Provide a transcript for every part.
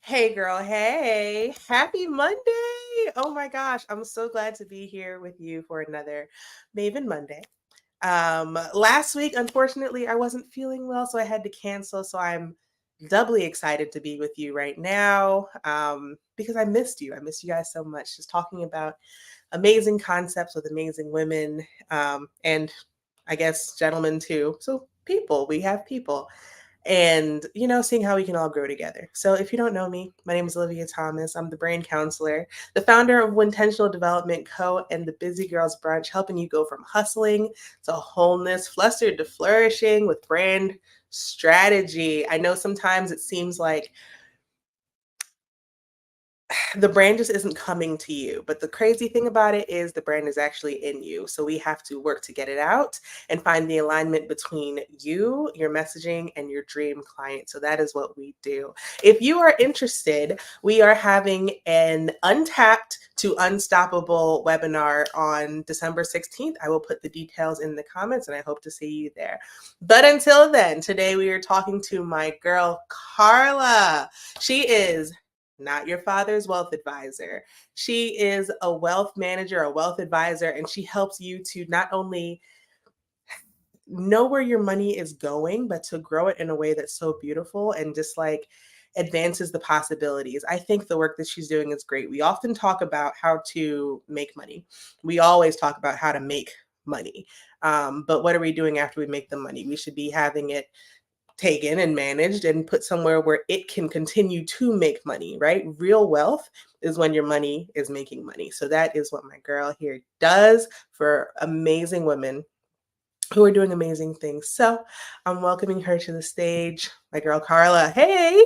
Hey girl, hey, happy Monday. Oh my gosh, I'm so glad to be here with you for another Maven Monday. Last week, unfortunately, I wasn't feeling well, so I had to cancel. So I'm doubly excited to be with you right now because I missed you. I missed you guys so much, just talking about amazing concepts with amazing women and I guess gentlemen too. So people, we have people and seeing how we can all grow together. So if you don't know me, my name is Olivia Thomas. I'm the brain counselor, the founder of Intentional Development Co. and the Busy Girls Brunch, helping you go from hustling to wholeness, flustered to flourishing with brand strategy. I know sometimes it seems like the brand just isn't coming to you. But the crazy thing about it is the brand is actually in you. So we have to work to get it out and find the alignment between you, your messaging, and your dream client. So that is what we do. If you are interested, we are having an Untapped to Unstoppable webinar on December 16th. I will put the details in the comments and I hope to see you there. But until then, today we are talking to my girl, Karla. She is not your father's wealth advisor. She is a wealth manager, a wealth advisor, and she helps you to not only know where your money is going, but to grow it in a way that's so beautiful and just like advances the possibilities. I think the work that she's doing is great. We often talk about how to make money. We always talk about how to make money. But what are we doing after we make the money? We should be having it taken and managed and put somewhere where it can continue to make money, right? Real wealth is when your money is making money. So that is what my girl here does for amazing women who are doing amazing things. So I'm welcoming her to the stage, my girl Karla. Hey.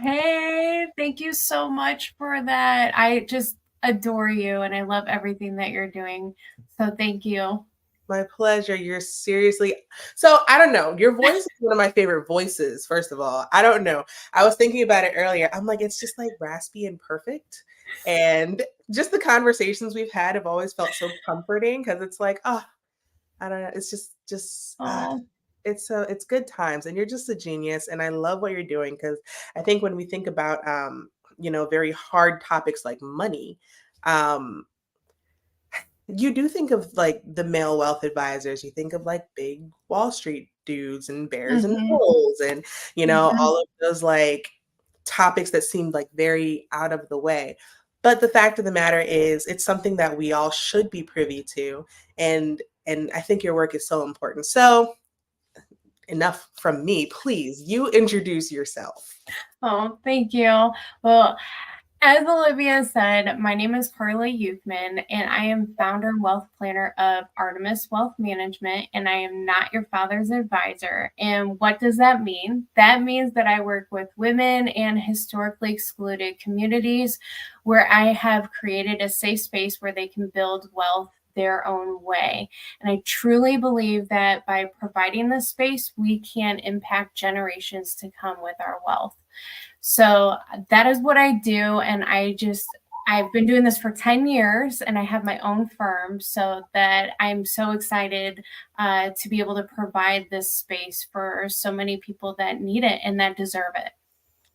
Hey, thank you so much for that. I just adore you and I love everything that you're doing. So thank you. My pleasure. You're seriously so I don't know. Your voice is one of my favorite voices, first of all. I don't know. I was thinking about it earlier. I'm like, it's just like raspy and perfect. And just the conversations we've had have always felt so comforting because it's like, oh, I don't know. It's just Oh, it's good times and you're just a genius and I love what you're doing because I think when we think about very hard topics like money, um, you do think of like the male wealth advisors. You think of like big Wall Street dudes and bears and hmm bulls and, hmm all of those like topics that seemed like very out of the way. But the fact of the matter is it's something that we all should be privy to. And I think your work is so important. So enough from me. Please, you introduce yourself. Oh, thank you. Well, as Olivia said, my name is Karla Ukman, and I am founder and wealth planner of Artemis Wealth Management, and I am not your father's advisor. And what does that mean? That means that I work with women and historically excluded communities where I have created a safe space where they can build wealth their own way. And I truly believe that by providing this space, we can impact generations to come with our wealth. So that is what I do. And I've been doing this for 10 years and I have my own firm so that I'm so excited to be able to provide this space for so many people that need it and that deserve it.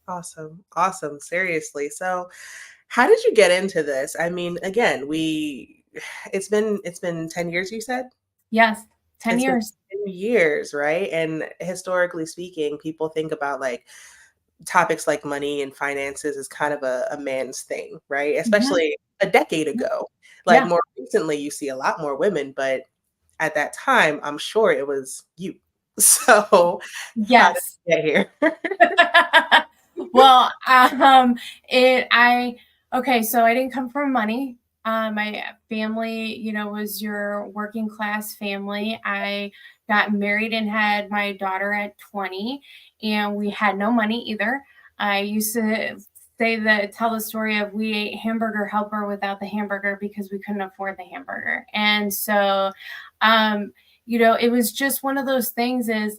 Awesome. Awesome. Seriously. So how did you get into this? I mean, again, we it's been 10 years you said? Yes, 10 It's been years. 10 years, right? And historically speaking, people think about like topics like money and finances is kind of a man's thing, right? Mhm. Especially a decade ago. Like Yeah. more recently, you see a lot more women, but at that time, I'm sure it was you. So how did Yes. you get here? Well, okay, so I didn't come from money. My family, was your working class family. I got married and had my daughter at 20, and we had no money either. I used to tell the story of we ate hamburger helper without the hamburger because we couldn't afford the hamburger. And so, it was just one of those things is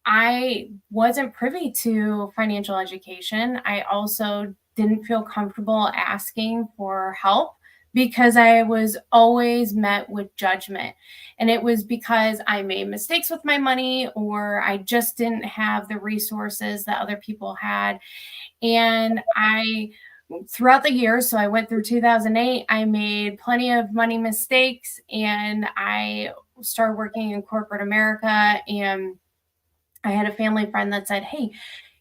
I wasn't privy to financial education. I also didn't feel comfortable asking for help because I was always met with judgment. And it was because I made mistakes with my money, or I just didn't have the resources that other people had. And throughout the years, so I went through 2008, I made plenty of money mistakes, and I started working in corporate America. And I had a family friend that said, "Hey,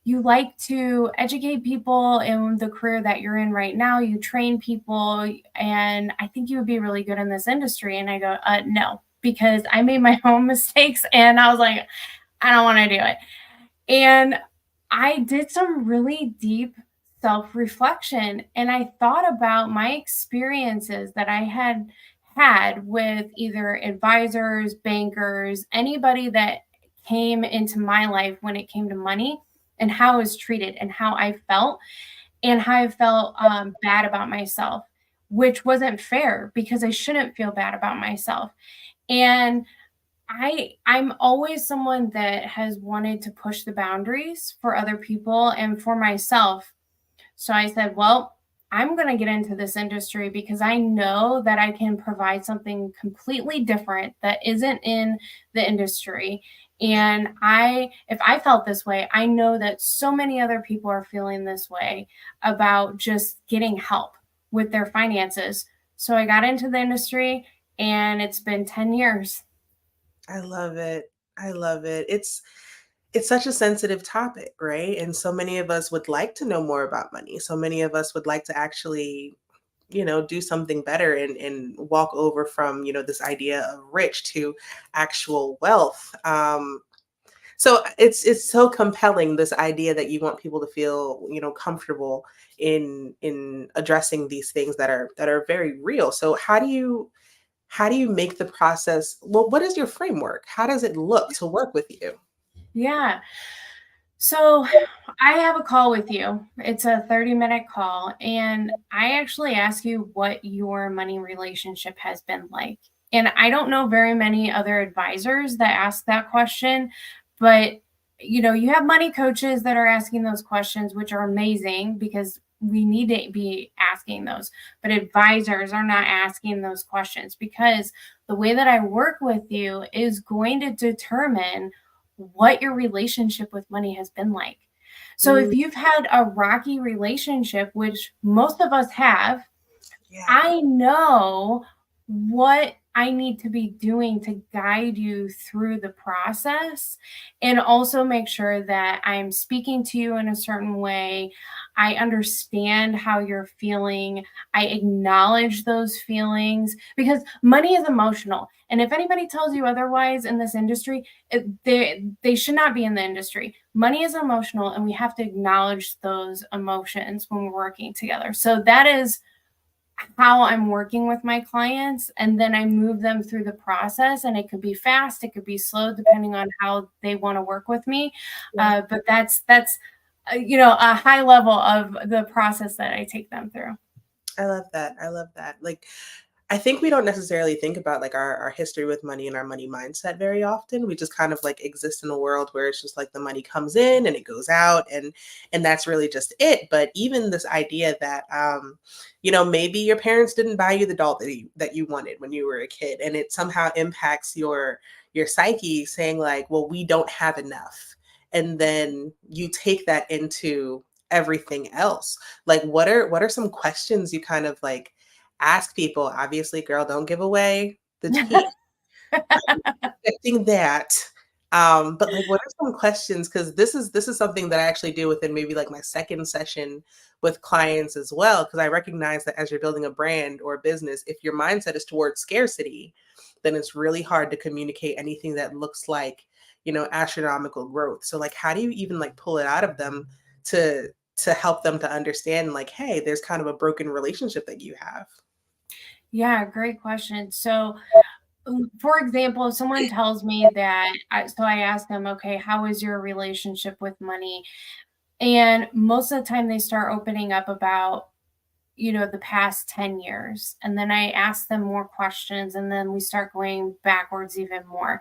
you like to educate people in the career that you're in right now. You train people, and I think you would be really good in this industry." And I go, no, because I made my own mistakes, and I was like, I don't want to do it. And I did some really deep self reflection, and I thought about my experiences that I had with either advisors, bankers, anybody that came into my life when it came to money, and how I was treated and how I felt, and how I felt bad about myself, which wasn't fair because I shouldn't feel bad about myself. And I'm always someone that has wanted to push the boundaries for other people and for myself. So I said, well, I'm going to get into this industry because I know that I can provide something completely different that isn't in the industry. And if I felt this way, I know that so many other people are feeling this way about just getting help with their finances. So I got into the industry, and it's been 10 years. I love it. I love it. It's such a sensitive topic, right? And so many of us would like to know more about money. So many of us would like to actually, do something better and walk over from, this idea of rich to actual wealth. So it's so compelling, this idea that you want people to feel, comfortable in addressing these things that are very real. So how do you make the process, well, what is your framework? How does it look to work with you? Yeah. So I have a call with you. It's a 30-minute call, and I actually ask you what your money relationship has been like. And I don't know very many other advisors that ask that question, but you have money coaches that are asking those questions, which are amazing because we need to be asking those. But advisors are not asking those questions because the way that I work with you is going to determine what your relationship with money has been like. So Mm, if you've had a rocky relationship, which most of us have, yeah. I know what I need to be doing to guide you through the process, and also make sure that I'm speaking to you in a certain way. I understand how you're feeling. I acknowledge those feelings because money is emotional. And if anybody tells you otherwise in this industry, they should not be in the industry. Money is emotional, and we have to acknowledge those emotions when we're working together. So that is how I'm working with my clients, and then I move them through the process, and it could be fast, it could be slow, depending on how they want to work with me. Yeah. But that's a high level of the process that I take them through. I love that. I love that. Like, I think we don't necessarily think about like our history with money and our money mindset very often. We just kind of like exist in a world where it's just like the money comes in and it goes out, and that's really just it. But even this idea that maybe your parents didn't buy you the doll that you wanted when you were a kid, and it somehow impacts your psyche, saying like, well, we don't have enough. And then you take that into everything else. Like, what are some questions you kind of like ask people? Obviously, girl, don't give away the tea. Expecting that. But like, what are some questions? Because this is something that I actually do within maybe like my second session with clients as well. Because I recognize that as you're building a brand or a business, if your mindset is towards scarcity, then it's really hard to communicate anything that looks like, astronomical growth. So like, how do you even like pull it out of them to to help them to understand like, hey, there's kind of a broken relationship that you have? Yeah, great question. So, for example, if someone tells me that, so I ask them, okay, how is your relationship with money? And most of the time they start opening up about the past 10 years. And then I ask them more questions, and then we start going backwards even more.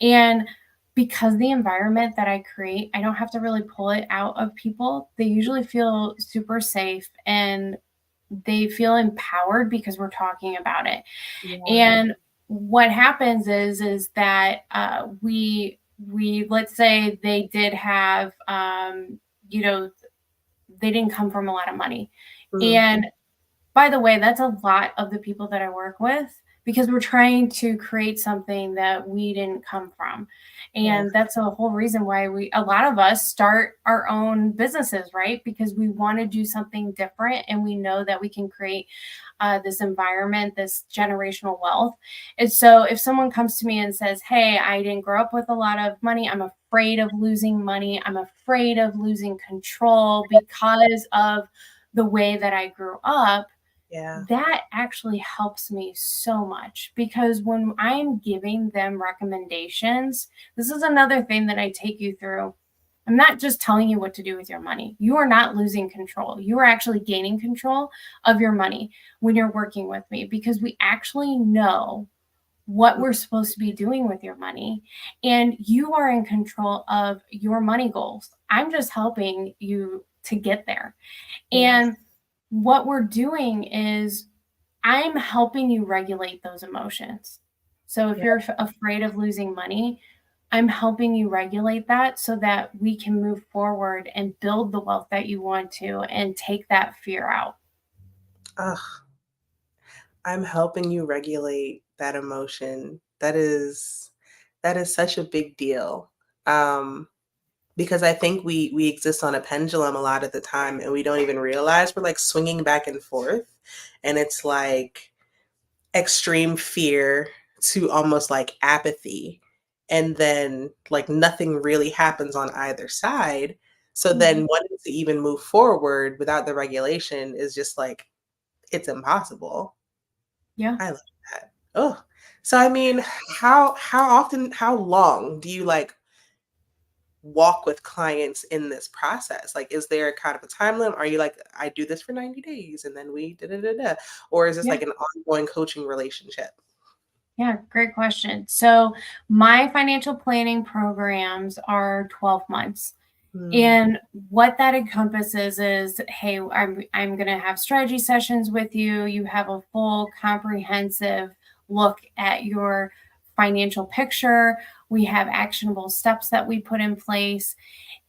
And because the environment that I create, I don't have to really pull it out of people. They usually feel super safe, and they feel empowered because we're talking about it. Yeah. And what happens is that let's say they did have you know they didn't come from a lot of money. Mm, And by the way, that's a lot of the people that I work with because we're trying to create something that we didn't come from. yeah. And that's a whole reason why a lot of us start our own businesses, right? Because we want to do something different and we know that we can create this environment, this generational wealth. And so if someone comes to me and says, hey, I didn't grow up with a lot of money, I'm afraid of losing money, I'm afraid of losing control because of the way that I grew up, Yeah. that actually helps me so much because when I'm giving them recommendations, this is another thing that I take you through. I'm not just telling you what to do with your money. You are not losing control. You are actually gaining control of your money when you're working with me because we actually know what we're supposed to be doing with your money. And you are in control of your money goals. I'm just helping you to get there. Yes. And what we're doing is I'm helping you regulate those emotions. So if Yeah. you're afraid of losing money, I'm helping you regulate that so that we can move forward and build the wealth that you want to and take that fear out. Ugh, I'm helping you regulate that emotion. That is such a big deal. Um, because I think we exist on a pendulum a lot of the time and we don't even realize we're like swinging back and forth. And it's like extreme fear to almost like apathy. And then like nothing really happens on either side. So Mhm. then wanting to even move forward without the regulation is just like it's impossible. Yeah. I love that. Oh. So I mean, how often, how long do you like walk with clients in this process? Like, is there kind of a time limit? Are you like, I do this for 90 days and then we da da da da? Or is this Yeah. like an ongoing coaching relationship? Yeah, great question. So, my financial planning programs are 12 months. Mm, And what that encompasses is, hey, I'm going to have strategy sessions with you. You have a full comprehensive look at your financial picture. We have actionable steps that we put in place.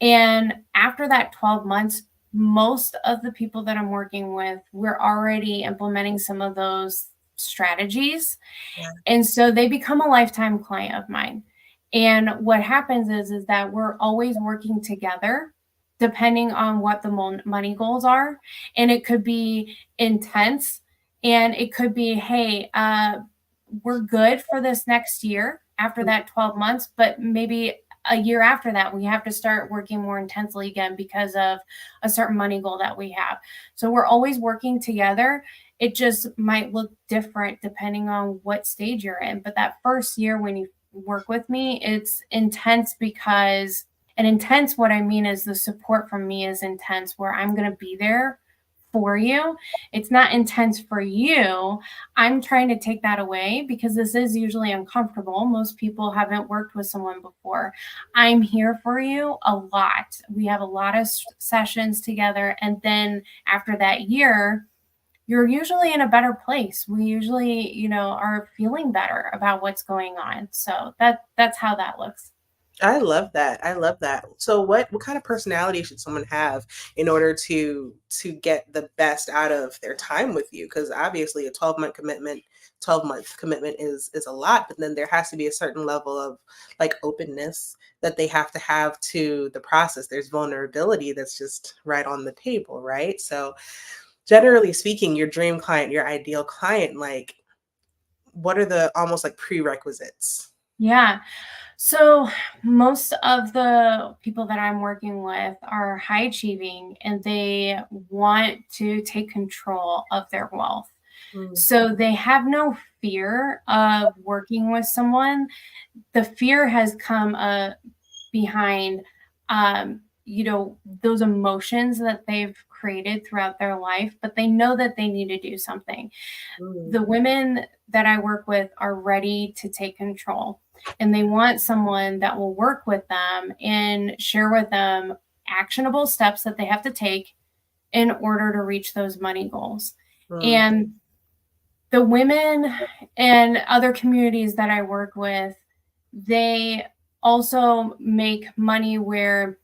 And after that 12 months, most of the people that I'm working with, we're already implementing some of those strategies, yeah. and so they become a lifetime client of mine. And what happens is that we're always working together depending on what the money goals are. And it could be intense and it could be, hey, we're good for this next year after Mm, that 12 months, but maybe a year after that, we have to start working more intensely again because of a certain money goal that we have. So we're always working together. It just might look different depending on what stage you're in. But that first year when you work with me, it's intense because, and intense, what I mean is the support from me is intense, where I'm going to be there for you. It's not intense for you. I'm trying to take that away because this is usually uncomfortable. Most people haven't worked with someone before. I'm here for you a lot. We have a lot of sessions together. And then after that year, you're usually in a better place. We usually, are feeling better about what's going on. So that's how that looks. I love that. I love that. So what kind of personality should someone have in order to get the best out of their time with you? Because obviously a 12-month commitment is a lot, but then there has to be a certain level of like openness that they have to the process. There's vulnerability that's just right on the table, right? So generally speaking, your dream client, your ideal client, like what are the almost like prerequisites? Yeah. So most of the people that I'm working with are high achieving and they want to take control of their wealth. Mm, So they have no fear of working with someone. The fear has come behind those emotions that they've created throughout their life, but they know that they need to do something. mm, The women that I work with are ready to take control and they want someone that will work with them and share with them actionable steps that they have to take in order to reach those money goals. Mm. And the women and other communities that I work with, they also make money where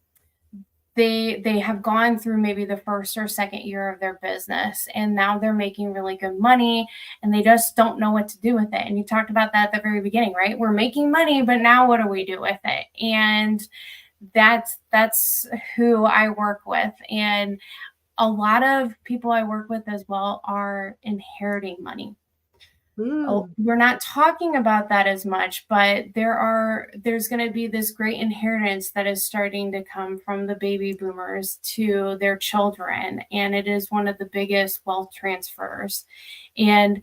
they have gone through maybe the first or second year of their business, and now they're making really good money, and they just don't know what to do with it. And you talked about that at the very beginning, right? We're making money, but now what do we do with it? And that's who I work with. And a lot of people I work with as well are inheriting money. Oh, Mm. we're not talking about that as much, but there's going to be this great inheritance that is starting to come from the baby boomers to their children, and it is one of the biggest wealth transfers. And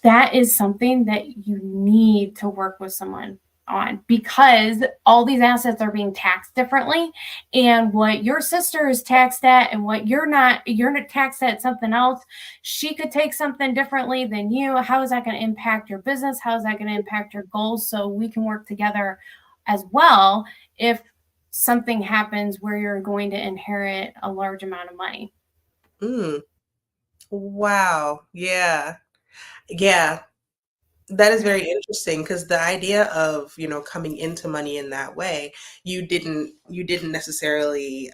that is something that you need to work with someone on, because all these assets are being taxed differently, and what your sister is taxed at and what you're not taxed at something else. She could take something differently than you. How is that going to impact your business? How is that going to impact your goals? So we can work together as well if something happens where you're going to inherit a large amount of money. Mm. Wow. Yeah. Yeah. That is very interesting because the idea of, coming into money in that way, you didn't necessarily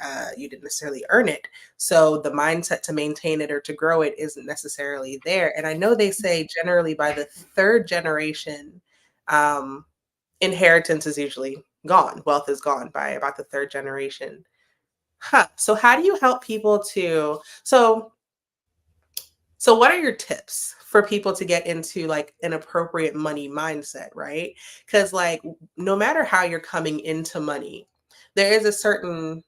earn it. So the mindset to maintain it or to grow it isn't necessarily there. And I know they say generally by the third generation, um, inheritance is usually gone. Wealth is gone by about the third generation. Huh. So how do you help people so what are your tips for people to get into like an appropriate money mindset, right? Cuz like no matter how you're coming into money, there is a certain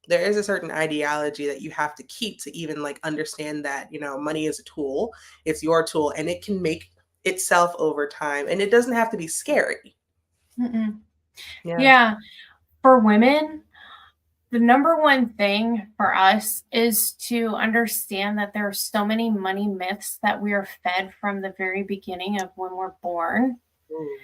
there is a certain ideology that you have to keep to even like understand that, money is a tool. It's your tool and it can make itself over time and it doesn't have to be scary. Mm-mm. Yeah. Yeah, for women, the number one thing for us is to understand that there are so many money myths that we are fed from the very beginning of when we're born, Ooh,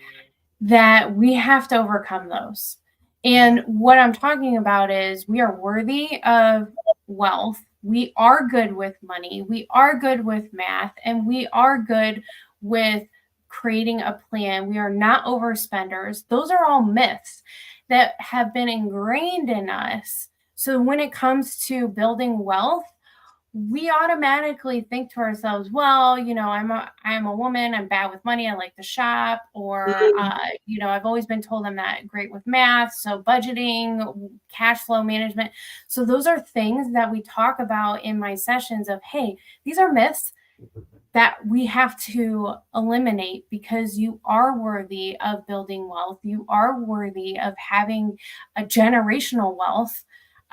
that we have to overcome those. yeah. And what I'm talking about is we are worthy of wealth. We are good with money. We are good with math, and we are good with creating a plan. We are not overspenders. Those are all myths that have been ingrained in us. So when it comes to building wealth, we automatically think to ourselves, well, I'm a woman, I'm bad with money, I like to shop, or Mm, I've always been told I'm not great with math, so budgeting, cash flow management. So those are things that we talk about in my sessions of, hey, these are myths that we have to eliminate, because you are worthy of building wealth. You are worthy of having a generational wealth.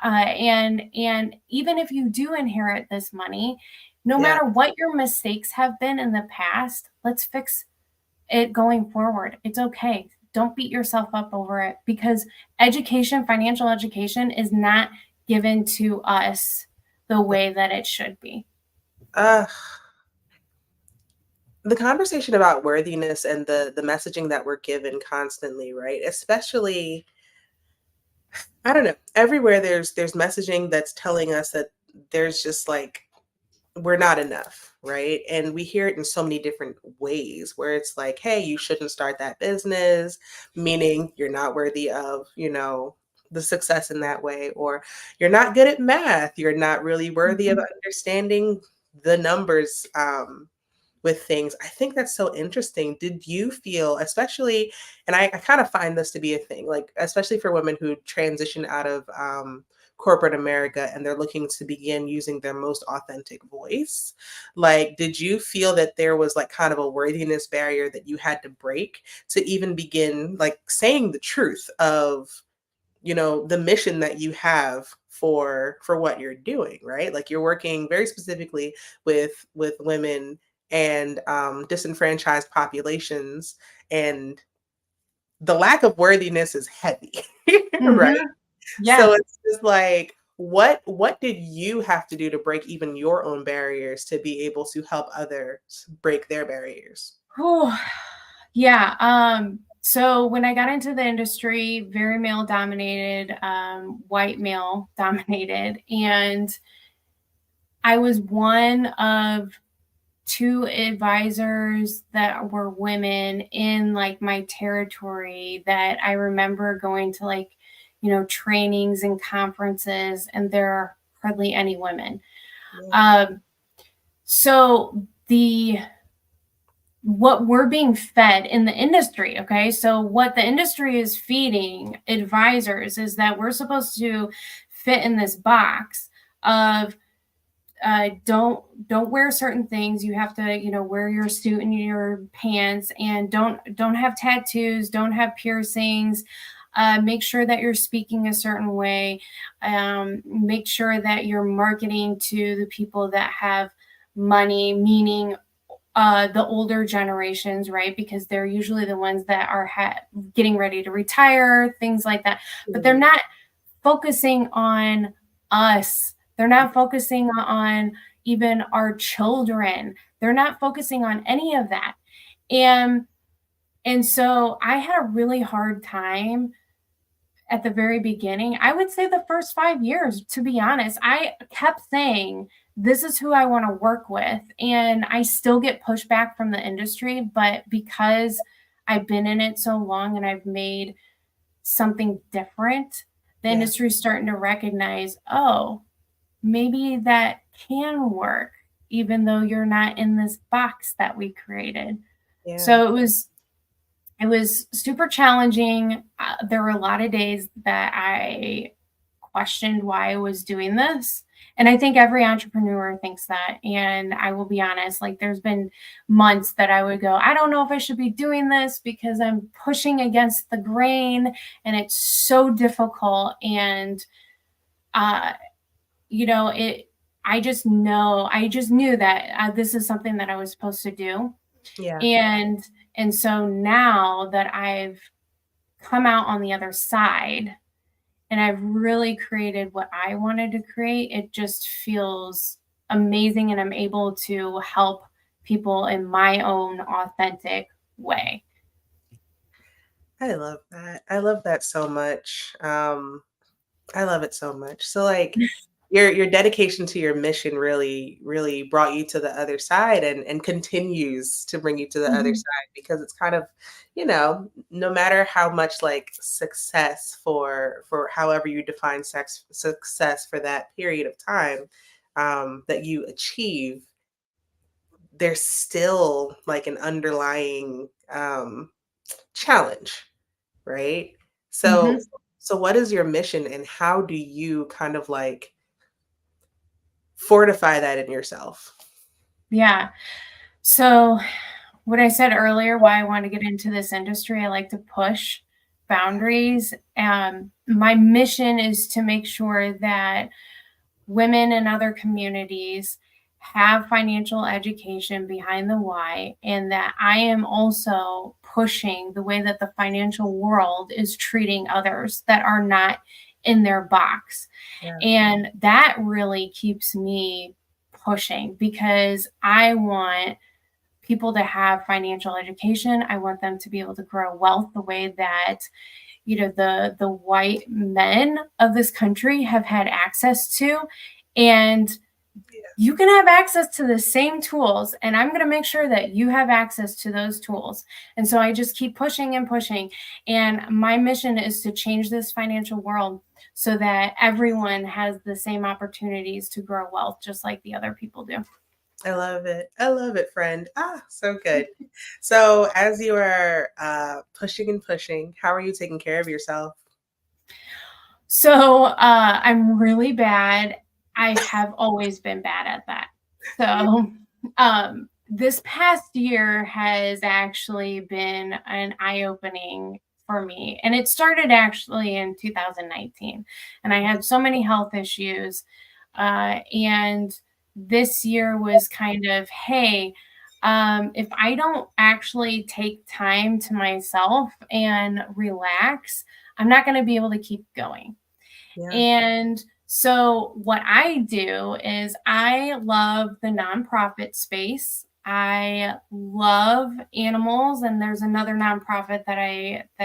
And even if you do inherit this money, no yeah. matter what your mistakes have been in the past, let's fix it going forward. It's okay. Don't beat yourself up over it, because education, financial education, is not given to us the way that it should be. Uh, the conversation about worthiness and the messaging that we're given constantly, right? Especially, I don't know, everywhere there's messaging that's telling us that there's just like we're not enough, right? And we hear it in so many different ways where it's like, hey, you shouldn't start that business, meaning you're not worthy of, the success in that way, or you're not good at math, you're not really worthy of Mhm. understanding the numbers with things. I think that's so interesting. Did you feel, especially, and I kind of find this to be a thing, like, especially for women who transition out of corporate America and they're looking to begin using their most authentic voice. Like, did you feel that there was like kind of a worthiness barrier that you had to break to even begin like saying the truth of, the mission that you have for what you're doing, right? Like you're working very specifically with women and disenfranchised populations, and the lack of worthiness is heavy, right? Mhm. So Yes. it's just like what did you have to do to break even your own barriers to be able to help others break their barriers? Whew. Yeah. So when I got into the industry, very male dominated, white male dominated, and I was one of 2 advisors that were women in like my territory that I remember going to, like, trainings and conferences, and there are hardly any women. Yeah. So what we're being fed in the industry, okay? So what the industry is feeding advisors is that we're supposed to fit in this box of don't wear certain things. You have to, wear your suit and your pants, and don't have tattoos, don't have piercings. Make sure that you're speaking a certain way. Make sure that you're marketing to the people that have money, meaning the older generations, right? Because they're usually the ones that are getting ready to retire, things like that. But they're not focusing on us. They're not focusing on even our children. They're not focusing on any of that. And so I had a really hard time at the very beginning. I would say the first 5 years, to be honest. I kept saying, this is who I want to work with. And I still get pushback from the industry, but because I've been in it so long and I've made something different, the Yeah. industry is starting to recognize, oh, maybe that can work, even though you're not in this box that we created. Yeah. So it was super challenging. There were a lot of days that I questioned why I was doing this. And I think every entrepreneur thinks that. And I will be honest, like, there's been months that I would go, I don't know if I should be doing this because I'm pushing against the grain and it's so difficult. And, uh, I just knew that this is something that I was supposed to do. Yeah. And so now that I've come out on the other side and I've really created what I wanted to create, it just feels amazing, and I'm able to help people in my own authentic way. I love that. I love that so much. I love it so much. So like your dedication to your mission really brought you to the other side and continues to bring you to the other Mhm. side because it's kind of, no matter how much like success for however you define success for that period of time that you achieve, there's still like an underlying challenge, right? So Mhm. so what is your mission and how do you kind of like fortify that in yourself? Yeah. So, what I said earlier, why I want to get into this industry, I like to push boundaries. My mission is to make sure that women in other communities have financial education behind the why, and that I am also pushing the way that the financial world is treating others that are not in their box. Yeah. And that really keeps me pushing because I want people to have financial education. I want them to be able to grow wealth the way that, the white men of this country have had access to. And you can have access to the same tools, and I'm going to make sure that you have access to those tools. And so I just keep pushing and pushing. And my mission is to change this financial world so that everyone has the same opportunities to grow wealth just like the other people do. I love it. I love it, friend. Ah, so good. So as you are pushing and pushing, how are you taking care of yourself? So I'm really bad. I have always been bad at that. So this past year has actually been an eye opening for me. And it started actually in 2019. And I had so many health issues. And this year was kind of, hey, if I don't actually take time to myself and relax, I'm not going to be able to keep going. Yeah. And so, what I do is I love the nonprofit space. I love animals, and there's another nonprofit that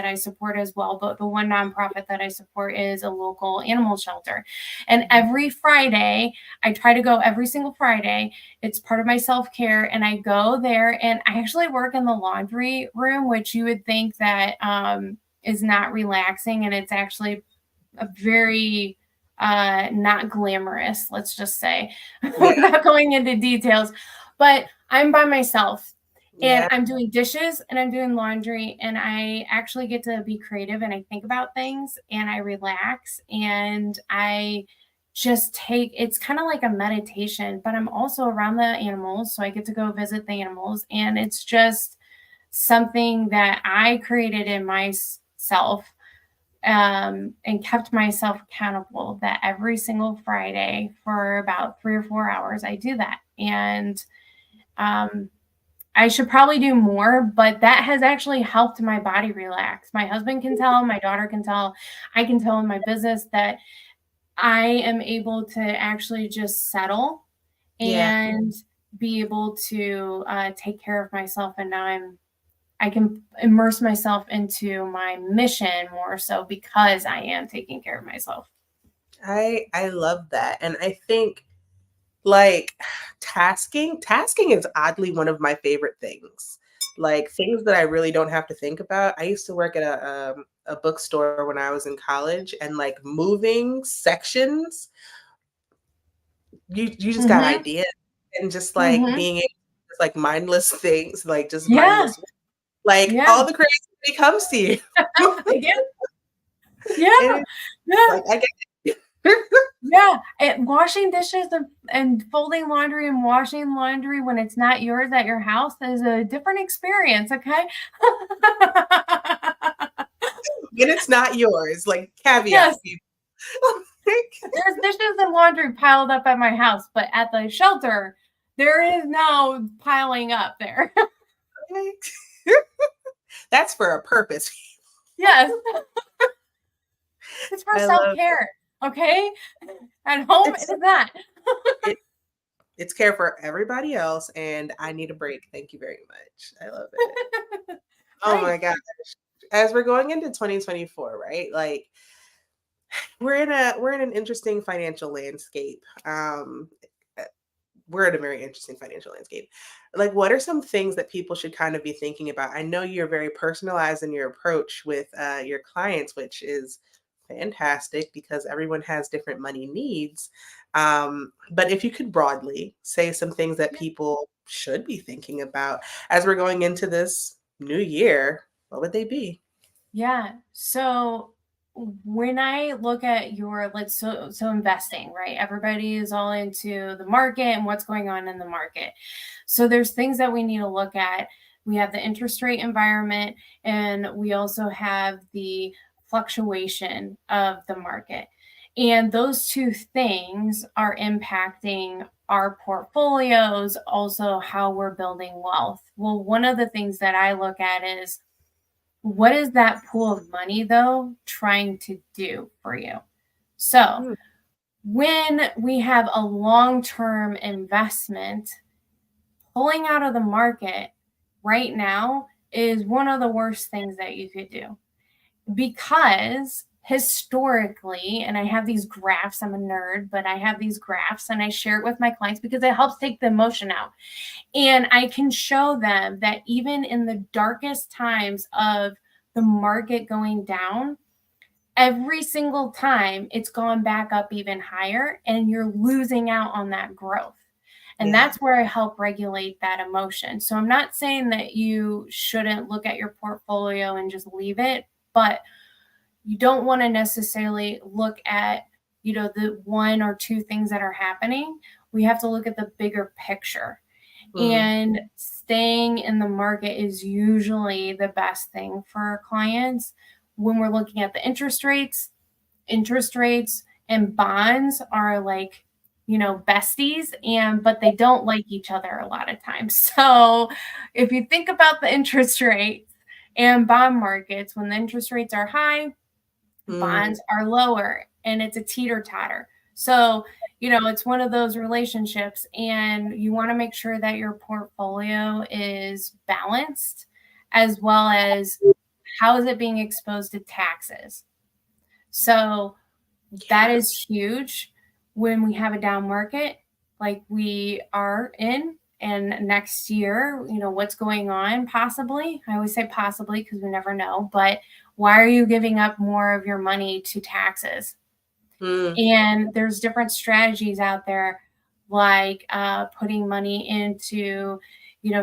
I support as well. But the one nonprofit that I support is a local animal shelter. And every Friday, I try to go every single Friday. It's part of my self-care, and I go there, and I actually work in the laundry room, which you would think that is not relaxing, and it's actually a very not glamorous, let's just say, Yeah. without going into details. But I'm by myself, and Yeah. I'm doing dishes, and I'm doing laundry, and I actually get to be creative, and I think about things, and I relax, and I just take, it's kind of like a meditation, but I'm also around the animals, so I get to go visit the animals, and it's just something that I created in myself, and kept myself accountable that every single Friday for about 3 or 4 hours, I do that. And um, I should probably do more, but that has actually helped my body relax. My husband can tell, my daughter can tell, I can tell in my business that I am able to actually just settle Yeah. and be able to take care of myself. And now I can immerse myself into my mission more so because I am taking care of myself. I love that. And I think like tasking is oddly one of my favorite things. Like things that I really don't have to think about. I used to work at a bookstore when I was in college, and like moving sections, you just got Mhm. ideas, and just like Mhm. being able to just like mindless things, like just Yeah. mindless, like Yeah. all the creativity comes to you. Yeah. Yeah. And it's Yeah. like I get Yeah. And washing dishes and folding laundry and washing laundry when it's not yours at your house is a different experience, okay? and it's not yours. Like caveat Yes. people. There's dishes and laundry piled up at my house, but at the shelter, there is no piling up there. That's for a purpose. Yes. It's for I love self-care, okay? At home, it it's is not. it, it's care for everybody else, and I need a break. Thank you very much. I love it. Oh Right. my god. As we're going into 2024, right? Like we're in an interesting financial landscape. Uh, we're in a very interesting financial landscape. Like, what are some things that people should kind of be thinking about? I know you're very personalized in your approach with your clients, which is fantastic because everyone has different money needs. But if you could broadly say some things that people should be thinking about as we're going into this new year, what would they be? Yeah. So when I look at your, so investing, right? Everybody is all into the market and what's going on in the market. So there's things that we need to look at. We have the interest rate environment, and we also have the fluctuation of the market. And those two things are impacting our portfolios, also how we're building wealth. Well, one of the things that I look at is, what is that pool of money, though, trying to do for you? So, Hmm. when we have a long term investment, pulling out of the market right now is one of the worst things that you could do, because historically, and I have these graphs, I'm a nerd, but I have these graphs and I share it with my clients because it helps take the emotion out. And I can show them that even in the darkest times of the market going down, every single time it's gone back up even higher, and you're losing out on that growth. And Yeah. that's where I help regulate that emotion. So I'm not saying that you shouldn't look at your portfolio and just leave it, but you don't want to necessarily look at, the one or two things that are happening. We have to look at the bigger picture. Mm, And staying in the market is usually the best thing for our clients. When we're looking at the interest rates and bonds are like, besties, but they don't like each other a lot of times. So if you think about the interest rates and bond markets, when the interest rates are high, mm, bonds are lower, and it's a teeter totter. So, it's one of those relationships, and you want to make sure that your portfolio is balanced, as well as how is it being exposed to taxes. So that is huge when we have a down market like we are in. And next year, what's going on possibly. I always say possibly because we never know. But why are you giving up more of your money to taxes? And there's different strategies out there, like putting money into,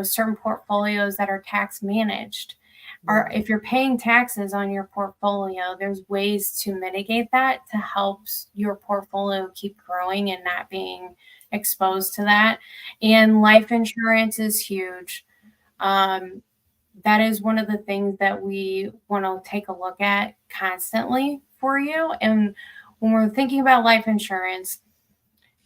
certain portfolios that are tax managed. Or if you're paying taxes on your portfolio, there's ways to mitigate that to help your portfolio keep growing and not being exposed to that. And life insurance is huge. That is one of the things that we want to take a look at constantly for you. And when we're thinking about life insurance,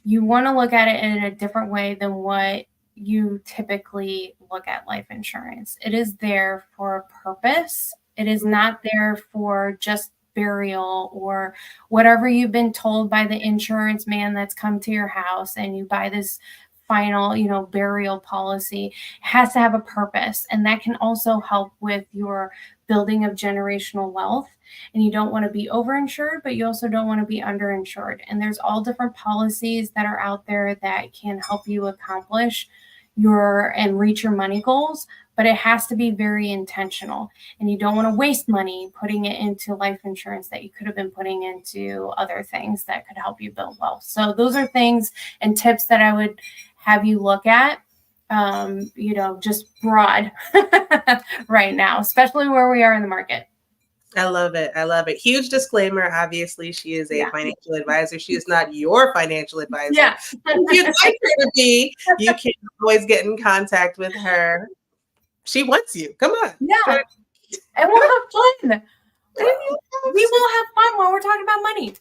you want to look at it in a different way than what you typically look at life insurance. It is there for a purpose. It is not there for just burial or whatever you've been told by the insurance man that's come to your house and you buy this final, burial policy. It has to have a purpose. And that can also help with your building of generational wealth. And you don't want to be overinsured, but you also don't want to be underinsured. And there's all different policies that are out there that can help you accomplish and reach your money goals, but it has to be very intentional. And you don't want to waste money putting it into life insurance that you could have been putting into other things that could help you build wealth. So those are things and tips that I would have you look at, just broad right now, especially where we are in the market. I love it. I love it. Huge disclaimer. Obviously, she is a financial advisor. She is not your financial advisor. Yeah. If you'd like her to be, you can always get in contact with her. She wants you. Come on. Yeah. And we'll have fun. We will have fun while we're talking about money.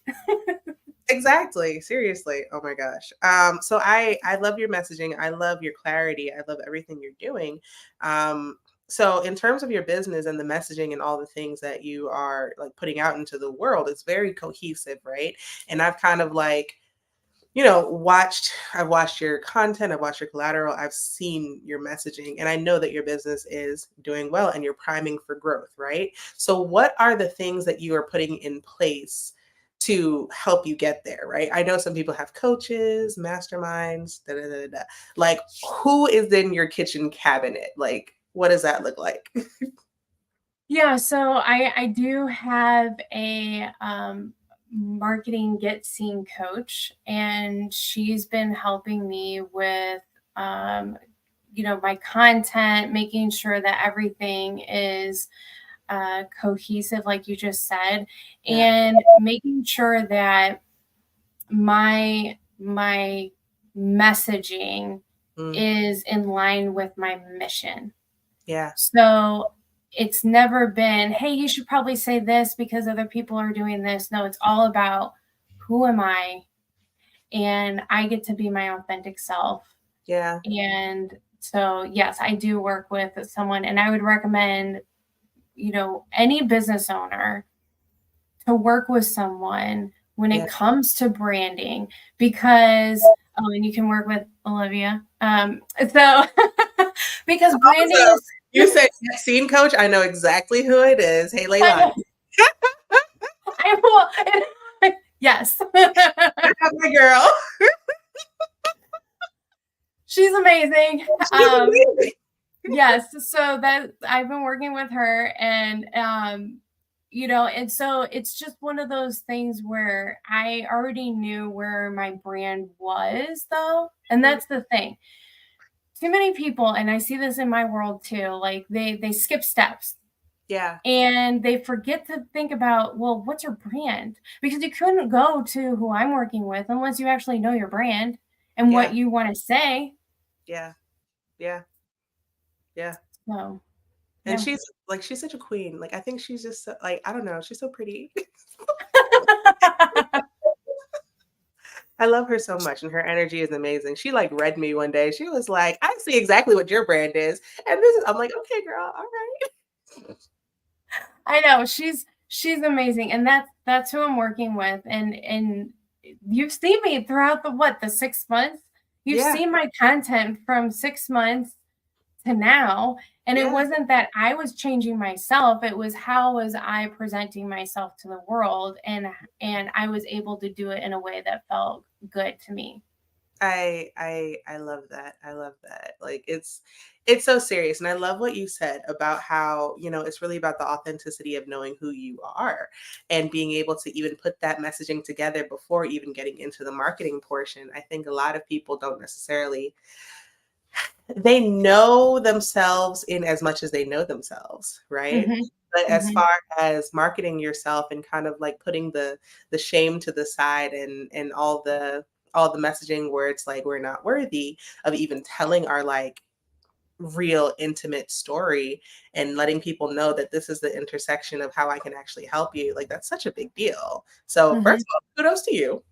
Exactly. Seriously. Oh my gosh. So I love your messaging. I love your clarity. I love everything you're doing. So in terms of your business and the messaging and all the things that you are like putting out into the world, it's very cohesive, right? And I've kind of like, I've watched your content, I've watched your collateral, I've seen your messaging, and I know that your business is doing well and you're priming for growth, right? So what are the things that you are putting in place to help you get there, right? I know some people have coaches, masterminds, da, da, da, da. Like, who is in your kitchen cabinet? Like, what does that look like? Yeah, so I do have a marketing get seen coach, and she's been helping me with my content, making sure that everything is cohesive, like you just said, and making sure that my messaging is in line with my mission. Yeah. So it's never been, hey, you should probably say this because other people are doing this. No, it's all about who am I? And I get to be my authentic self. Yeah. And so, yes, I do work with someone, and I would recommend, any business owner to work with someone when it comes to branding, because, and you can work with Olivia. So because branding is. You said scene coach. I know exactly who it is. Hey, Layla. I will. Yes. My girl. She's amazing. She's amazing. Yes. So that I've been working with her, and and so it's just one of those things where I already knew where my brand was, though. And that's the thing. Too many people, and I see this in my world too, like they skip steps. Yeah. And they forget to think about, well, what's your brand? Because you couldn't go to who I'm working with unless you actually know your brand and what you want to say. Yeah. Yeah. Yeah. So, and she's such a queen. Like, I think she's just so, like, I don't know. She's so pretty. I love her so much, and her energy is amazing. She like read me one day. She was like, I see exactly what your brand is. And I'm like, okay, girl, all right. I know she's amazing. And that's who I'm working with. And you've seen me throughout the 6 months. You've Yeah. seen my content from 6 months to now. And it Yeah. wasn't that I was changing myself. It was how was I presenting myself to the world, and I was able to do it in a way that felt good to me. I love that. I love that. Like it's so serious. And I love what you said about how, it's really about the authenticity of knowing who you are and being able to even put that messaging together before even getting into the marketing portion. I think a lot of people don't necessarily they know themselves in as much as they know themselves, right? Mhm. But as Mhm. far as marketing yourself and kind of like putting the shame to the side and all the messaging where it's like we're not worthy of even telling our like real intimate story and letting people know that this is the intersection of how I can actually help you. Like that's such a big deal. So first Mhm. of all, kudos to you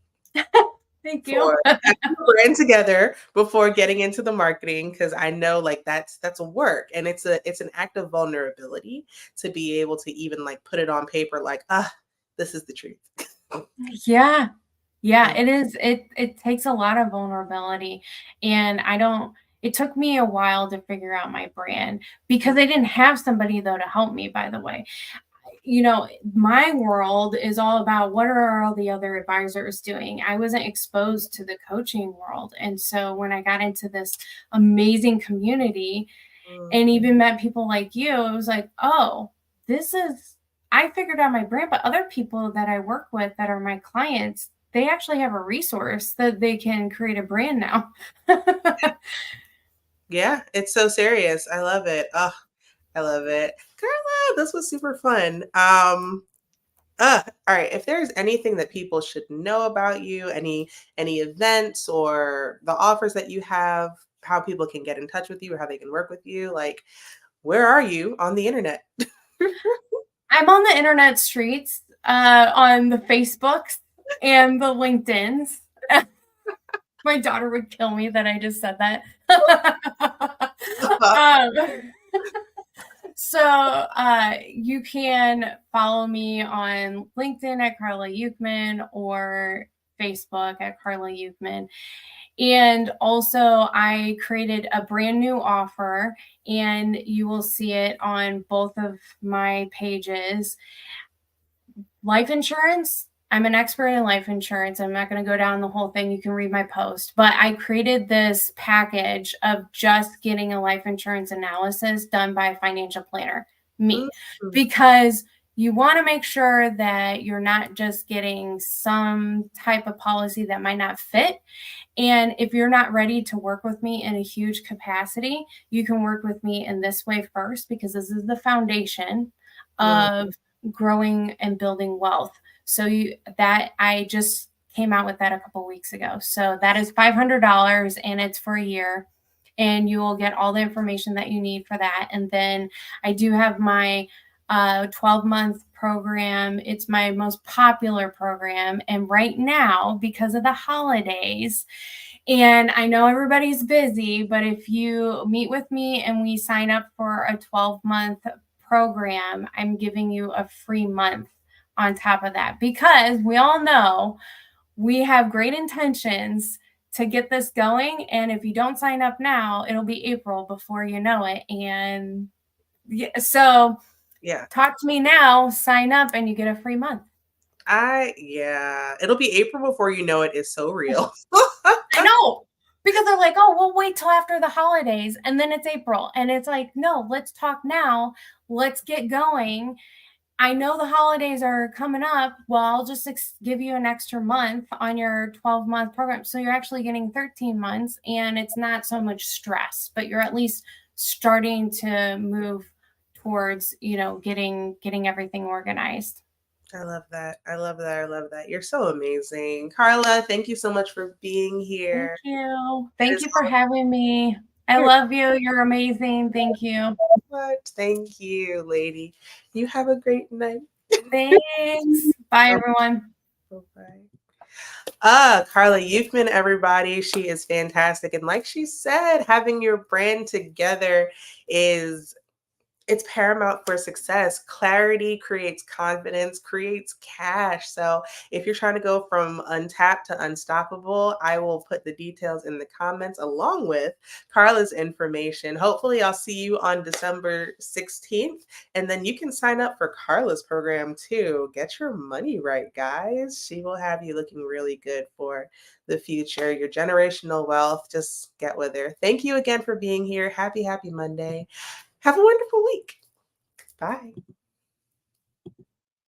Thank you. for having a brand together before getting into the marketing because I know like that's a work and it's an act of vulnerability to be able to even like put it on paper like this is the truth. Yeah. Yeah, Uh, it is. It takes a lot of vulnerability, and I don't it took me a while to figure out my brand because I didn't have somebody though to help me, by the way. My world is all about what are all the other advisors doing. I wasn't exposed to the coaching world. And so when I got into this amazing community mm, and even met people like you, it was like, oh, this is, I figured out my brand, but other people that I work with that are my clients, they actually have a resource that they can create a brand now. yeah, it's so serious. I love it. Oh, I love it. Carla, this was super fun. All right. If there's anything that people should know about you, any events or the offers that you have, how people can get in touch with you or how they can work with you, like where are you on the internet? I'm on the internet streets, on the Facebooks and the LinkedIns. My daughter would kill me that I just said that. um, you can follow me on LinkedIn at Karla Ukman or Facebook at Karla Ukman. And also, I created a brand new offer, and you will see it on both of my pages. Life insurance. I'm an expert in life insurance. I'm not going to go down the whole thing. You can read my post. But I created this package of just getting a life insurance analysis done by a financial planner, me, Mhm. because you want to make sure that you're not just getting some type of policy that might not fit. And if you're not ready to work with me in a huge capacity, you can work with me in this way first, because this is the foundation Mm, of growing and building wealth. That I just came out with that a couple weeks ago. So that is $500 and it's for a year. And you will get all the information that you need for that. And then I do have my 12-month program. It's my most popular program. And right now, because of the holidays, and I know everybody's busy, but if you meet with me and we sign up for a 12-month program, I'm giving you a free month on top of that, because we all know we have great intentions to get this going. And if you don't sign up now, it'll be April before you know it. And yeah, so yeah. talk to me now, sign up, and you get a free month. Yeah. It'll be April before you know it is so real. I know, because they're like, oh, we'll wait till after the holidays and then it's April. And it's like, no, let's talk now. Let's get going. I know the holidays are coming up. Well, I'll just give you an extra month on your 12-month program. So you're actually getting 13 months and it's not so much stress, but you're at least starting to move towards, getting everything organized. I love that. I love that. I love that. You're so amazing. Carla, thank you so much for being Thank here. you. It Thank is you for having me. I always love you. You're amazing. Thank you. much. Thank you, lady. You have a great night. Thanks. Bye, everyone. Bye-bye. Karla Ukman, everybody. She is fantastic. And like she said, having your brand together is It's paramount for success. Clarity creates confidence, creates cash. So if you're trying to go from untapped to unstoppable, I will put the details in the comments along with Karla's information. Hopefully, I'll see you on December 16th. And then you can sign up for Karla's program too. Get your money right, guys. She will have you looking really good for the future. Your generational wealth, just get with her. Thank you again for being here. Happy Monday. Have a wonderful week. Bye.